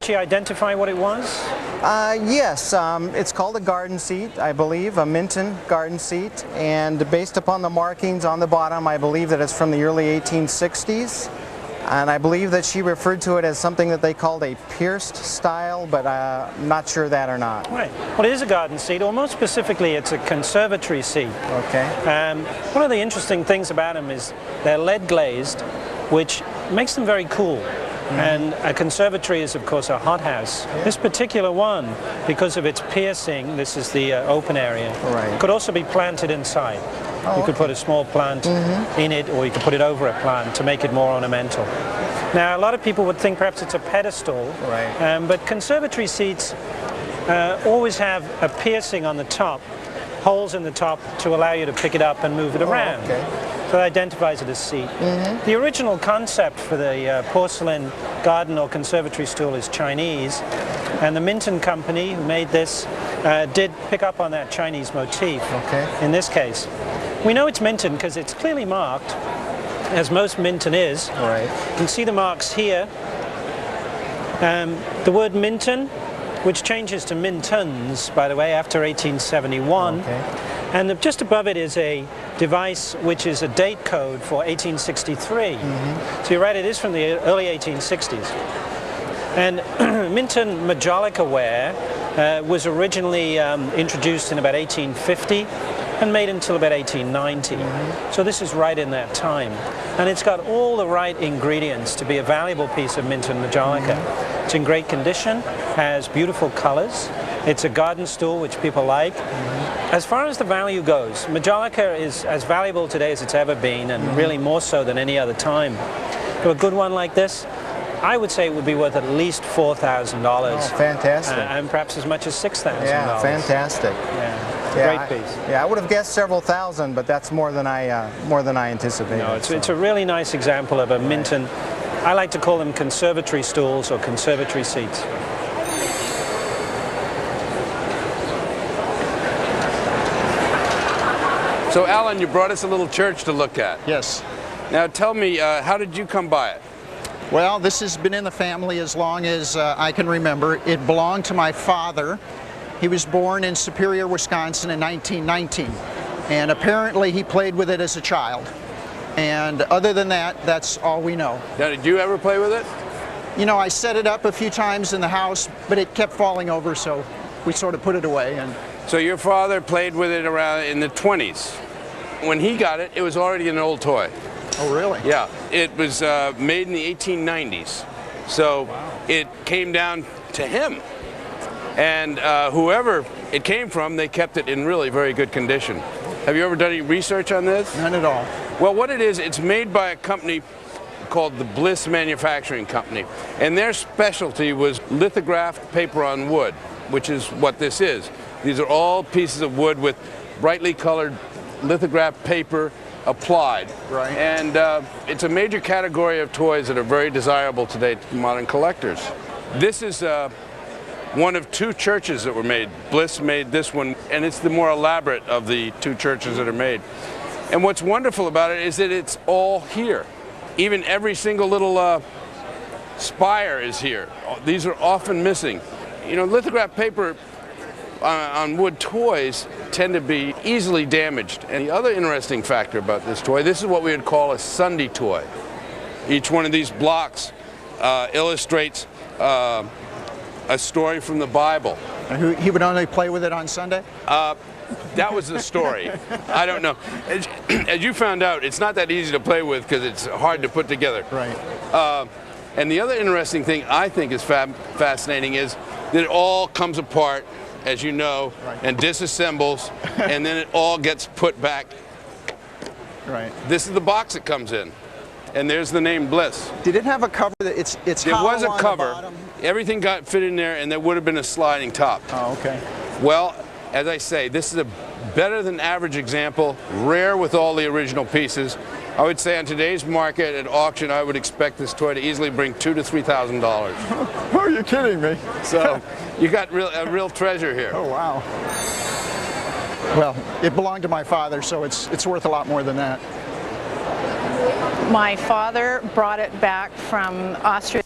actually identify what it was? Yes, it's called a garden seat, I believe, a Minton garden seat, and based upon the markings on the bottom, I believe that it's from the early 1860s, and I believe that she referred to it as something that they called a pierced style, but I'm not sure that or not. Right. Well, it is a garden seat, or more specifically, it's a conservatory seat. Okay. One of the interesting things about them is they're lead glazed, which makes them very cool. And a conservatory is, of course, a hothouse. This particular one, because of its piercing, this is the open area, could also be planted inside. You could put a small plant in it, or you could put it over a plant to make it more ornamental. Now, a lot of people would think perhaps it's a pedestal, but conservatory seats always have a piercing on the top, holes in the top to allow you to pick it up and move it around. So that identifies it as seat. The original concept for the porcelain garden or conservatory stool is Chinese, and the Minton company who made this did pick up on that Chinese motif in this case. We know it's Minton because it's clearly marked, as most Minton is. You can see the marks here. The word Minton, which changes to Mintons, by the way, after 1871. And just above it is a device which is a date code for 1863. So you're right, it is from the early 1860s. And Minton Majolica ware was originally introduced in about 1850 and made until about 1890. So this is right in that time. And it's got all the right ingredients to be a valuable piece of Minton Majolica. It's in great condition, has beautiful colors. It's a garden stool which people like. As far as the value goes, Majolica is as valuable today as it's ever been, and really more so than any other time. For a good one like this, I would say it would be worth at least $4,000. Oh, fantastic. And perhaps as much as $6,000. Yeah, fantastic. Great piece. I would have guessed several thousand, but that's more than I anticipated. No, it's a really nice example of a Minton. I like to call them conservatory stools or conservatory seats. So, Alan, you brought us a little church to look at. Yes. Now, tell me, how did you come by it? Well, this has been in the family as long as I can remember. It belonged to my father. He was born in Superior, Wisconsin in 1919, and apparently he played with it as a child. And other than that, that's all we know. Now, did you ever play with it? You know, I set it up a few times in the house, but it kept falling over, so we sort of put it away. And so your father played with it around in the 20s. When he got it, it was already an old toy. Oh, really? Yeah, it was made in the 1890s. So it came down to him. And whoever it came from, they kept it in really very good condition. Have you ever done any research on this? None at all. Well, what it is, it's made by a company called the Bliss Manufacturing Company. And their specialty was lithographed paper on wood, which is what this is. These are all pieces of wood with brightly colored lithographed paper applied. And it's a major category of toys that are very desirable today to modern collectors. This is one of two churches that were made. Bliss made this one, and it's the more elaborate of the two churches that are made. And what's wonderful about it is that it's all here. Even every single little spire is here. These are often missing. You know, lithographed paper on wood toys tend to be easily damaged. And the other interesting factor about this toy, this is what we would call a Sunday toy. Each one of these blocks illustrates a story from the Bible. He would only play with it on Sunday? That was the story. I don't know. As you found out, it's not that easy to play with because it's hard to put together. And the other interesting thing I think is fascinating is that it all comes apart, as you know, and disassembles, and then it all gets put back. This is the box it comes in. And there's the name Bliss. Did it have a cover? It's there hollow was a on cover. the bottom? Everything got fit in there, and there would have been a sliding top. Oh, okay. Well, as I say, this is a better than average example, rare with all the original pieces. I would say on today's market at auction, I would expect this toy to easily bring $2,000 to $3,000. Are you kidding me? So you got a real treasure here. Oh, wow. Well, it belonged to my father, so it's worth a lot more than that. My father brought it back from Austria.